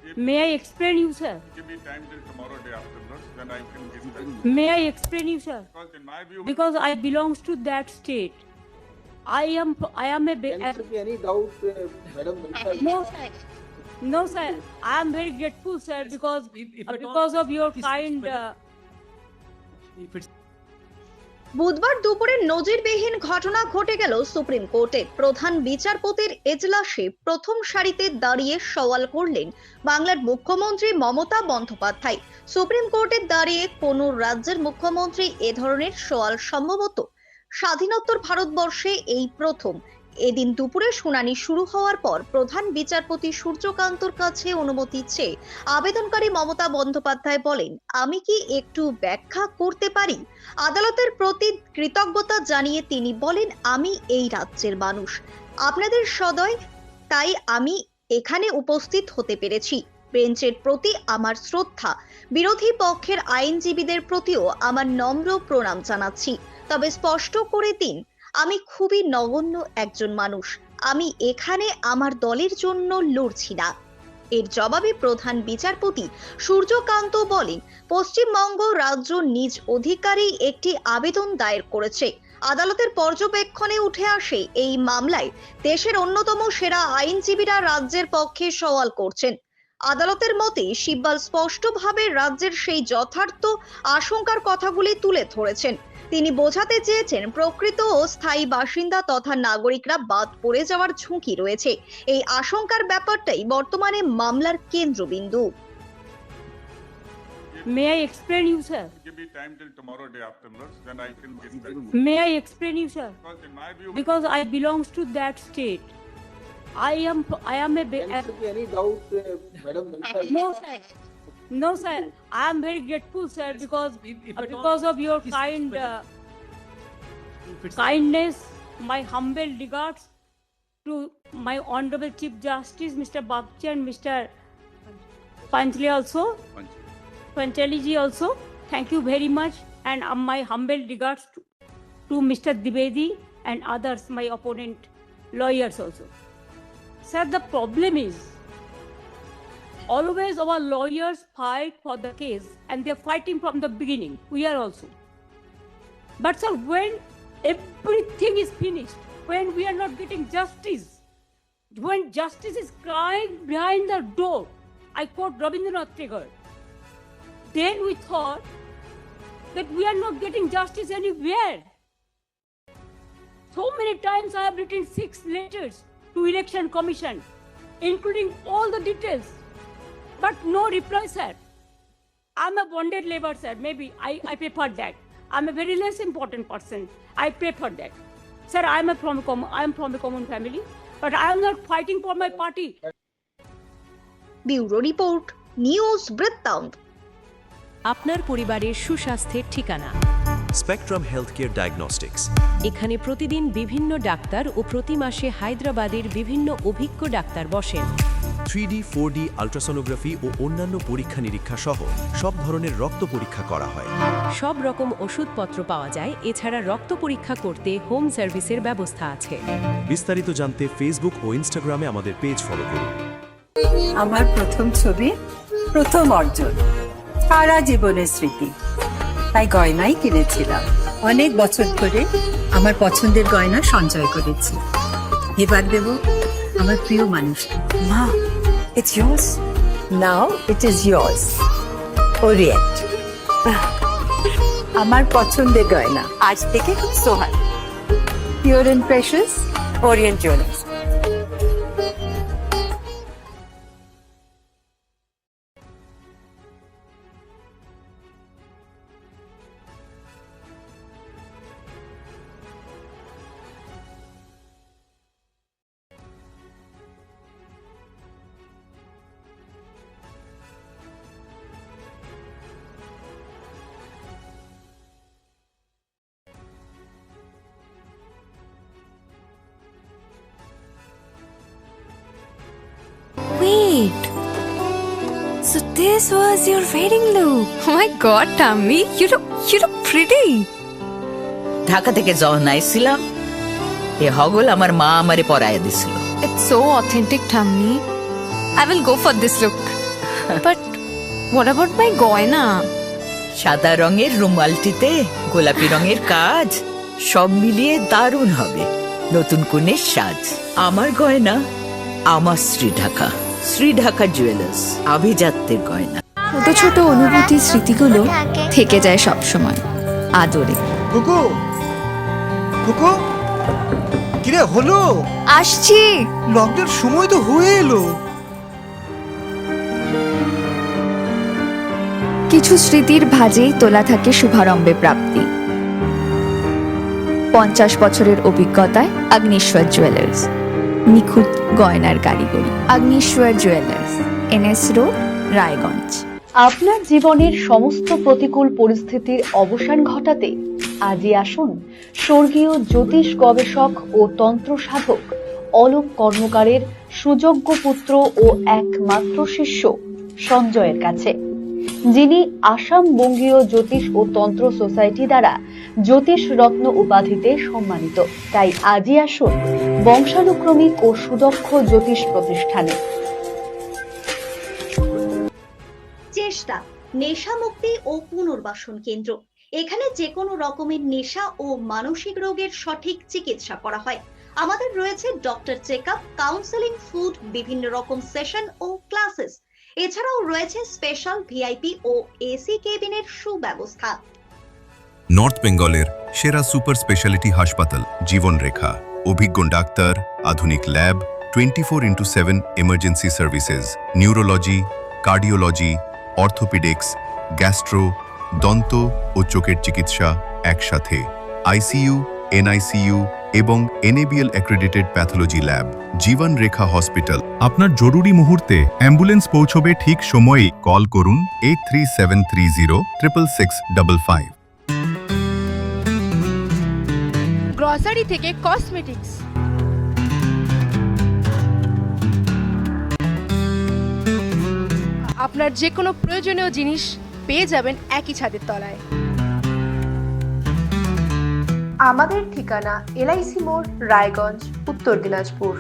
May I explain you, sir? Give me time till tomorrow day afterwards, then I can give that. May I explain you, sir? Because in my view, Because I belongs to that state. I am a There should be any doubt, Madam Mansa. no sir. No sir. I am very grateful, sir, because if at all because of your is- kind. If it's বুধবার দুপুরে নজিরবিহীন ঘটনা ঘটে গেল supreme কোর্টে। প্রধান বিচারপতির এজলাসে প্রথম সারিতে দাঁড়িয়ে সওয়াল করলেন বাংলার মুখ্যমন্ত্রী মমতা বন্দ্যোপাধ্যায়। সুপ্রিম কোর্টে দাঁড়িয়ে কোন রাজ্যের মুখ্যমন্ত্রী এ ধরনের সওয়াল সম্ভবত স্বাধীনোত্তর ভারতবর্ষে এই প্রথম। এদিন দুপুরে শুনানি শুরু হওয়ার পর প্রধান বিচারপতি সূর্যকান্তর কাছে অনুমতি চেয়ে আবেদনকারী মমতা বন্দ্যোপাধ্যায় বলেন, আমি কি একটু ব্যাখ্যা করতে পারি? আদালতের প্রতি কৃতজ্ঞতা জানিয়ে তিনি বলেন, আমি এই রাজ্যের মানুষ, আপনাদের সদয়, তাই আমি এখানে উপস্থিত হতে পেরেছি। বেঞ্চের প্রতি আমার শ্রদ্ধা, বিরোধী পক্ষের আইনজীবীদের প্রতিও আমার নম্র প্রণাম জানাচ্ছি। তবে স্পষ্ট করে দিন, আমি খুবই নগণ্য একজন মানুষ, আমি এখানে আমার দলের জন্য লড়ছি না। এর জবাবে প্রধান বিচারপতি সূর্যকান্ত বলেন, পশ্চিমবঙ্গ রাজ্য নিজ অধিকারেই একটি আবেদন দায়ের করেছে। আদালতের পর্যবেক্ষণে উঠে আসে এই মামলায় দেশের অন্যতম সেরা আইনজীবীরা রাজ্যের পক্ষে সওয়াল করছেন। আদালতের মতে শিববাল স্পষ্টভাবে রাজ্যের সেই যথার্থ আশঙ্কার কথাগুলি তুলে ধরেছেন। তিনি বোঝাতে চেয়েছেন, প্রকৃত ও স্থায়ী বাসিন্দা তথা নাগরিকরা বাদ পড়ে যাওয়ার ঝুঁকি রয়েছে। এই আশঙ্কার ব্যাপারটাই বর্তমানে মামলার কেন্দ্রবিন্দু। May I explain you, sir? give me time till tomorrow day afterwards, then I can give that. May I explain you, sir? Because in my view, Because I belongs to that state. I am a There should be any doubt, Madam Mansa. no sir. No sir. I am very grateful, sir, because if at all because of your is- kind if it's kindness. My humble regards to my honorable Chief Justice, Mr. Bagchi and Mr. Panchali also. Panchali ji also. Thank you very much, and my humble regards to Mr. Dwivedi and others, my opponent lawyers also. Sir, the problem is always our lawyers fight for the case, and they're fighting from the beginning. We are also. But sir, when everything is finished, when we are not getting justice, when justice is crying behind the door, I quote Rabindranath Tagore, then we thought that we are not getting justice anywhere. So many times I have written 6 letters to Election Commission, including all the details, but no reply, sir. I'm a bonded labor, sir. Maybe I prefer that. I'm a very less important person. I prefer that. Sir, I'm from a common family, but I am not fighting for my party. Bureau report, news বৃত্তান্ত। আপনার পরিবারের সুস্বাস্থ্যের ঠিকানা। Spectrum healthcare diagnostics. এখানে প্রতিদিন বিভিন্ন doctor ও প্রতি মাসে হায়দ্রাবাদের বিভিন্ন অভিজ্ঞ ডাক্তার বসেন। 3D, 4D আল্ট্রাসোনোগ্রাফি ও অন্যান্য পরীক্ষা নিরীক্ষা সহ সব ধরনের রক্ত পরীক্ষা করা হয়। সব রকম ওষুধপত্র পাওয়া যায়। এছাড়া রক্ত পরীক্ষা করতে হোম সার্ভিসের ব্যবস্থা আছে। বিস্তারিত জানতে ফেসবুক ও ইনস্টাগ্রামে আমাদের পেজ ফলো করুন। আমার প্রথম ছবি, প্রথম অর্জন, সারা জীবনের স্মৃতি, তাই গয়নাই কিনেছিলাম। অনেক বছর ধরে আমার পছন্দের গয়না সঞ্চয় করেছি। এবার দেব আমার প্রিয় মানুষকে। মা, it's yours. Now it is yours. Orient. আমার পছন্দের গয়না আজ থেকে সোহান। Pure and precious, Orient Jewelers. Wait. So this was your wedding look. Oh my god, Tammy, you look pretty. Dhaka থেকে যখন আইছিলাম এ হগল আমার মা আমারে পরাইয়া দিছিল। It's so authentic, Tammy. I will go for this look. But what about my গয়না? সাদা রঙের রুমালটিতে গোলাপি রঙের কাজ, সব মিলিয়ে দারুণ হবে নতুন কনের সাজ। আমার গয়না, আমার শ্রী ঢাকা জুয়েলার্স, আভিজাত্যের গয়না। ছোট ছোট অনুভূতি, স্মৃতিগুলো থেকে যায় সব সময় আদরে। কুকু কুকু কিরে হলো? আসছি। লকডাউন সময় তো হয়ে এলো। কিছু স্মৃতির ভাজেই তোলা থাকে শুভারম্ভে প্রাপ্তি। 50 বছরের অভিজ্ঞতায় আগ্নেশ্বর জুয়েলার্স, নিখুঁত গয়নার কারিগরি। Agneshwar jewellers, NS road, Raiganj. আপনার জীবনের সমস্ত প্রতিকূল পরিস্থিতির অবসান ঘটাতে আজই আসুন স্বর্গীয় জ্যোতিষ গবেষক ও তন্ত্র সাধক অলোক কর্মকারের সুযোগ্য পুত্র ও একমাত্র শিষ্য সঞ্জয়ের কাছে, যিনি আসাম বঙ্গীয় জ্যোতিষ ও তন্ত্র সোসাইটি দ্বারা জ্যোতিষ রত্ন উপাধিতে সম্মানিত। তাই আজই আসুন বংশানুক্রমিক ও সুদক্ষ জ্যোতিষ প্রতিষ্ঠানে। চেষ্টা নেশা মুক্তি ও পুনর্বাসন কেন্দ্র। এখানে যে কোনো রকমের নেশা ও মানসিক রোগের সঠিক চিকিৎসা করা হয়। আমাদের রয়েছে ডক্টর চেকআপ, কাউন্সেলিং, ফুড, বিভিন্ন রকম সেশন ও ক্লাসেস। এছাড়াও রয়েছে স্পেশাল ভিআইপি ও এসি কেবিনের সুব্যবস্থা। নর্থ বেঙ্গলের সেরা সুপার স্পেশালিটি হাসপাতাল জীবনরেখা, অভিজ্ঞ ডাক্তার, আধুনিক lab, 24/7 emergency services, neurology, cardiology, orthopaedics, gastro, দন্ত ও চোখের চিকিৎসা একসাথে, আইসিইউ, এনআইসিইউ এবং এনএবিএল অ্যাক্রেডিটেড প্যাথোলজি ল্যাব। জীবন রেখা হসপিটাল। আপনার জরুরি মুহূর্তে অ্যাম্বুলেন্স পৌঁছবে ঠিক সময়ে। কল করুন 8373066655। গ্রসারি থেকে কসমেটিক্স, আপনার যে কোনো প্রয়োজনীয় জিনিস পেয়ে যাবেন একই ছাদের তলায়। আমাদের ঠিকানা LIC মোড়, রায়গঞ্জ, উত্তর দিনাজপুর।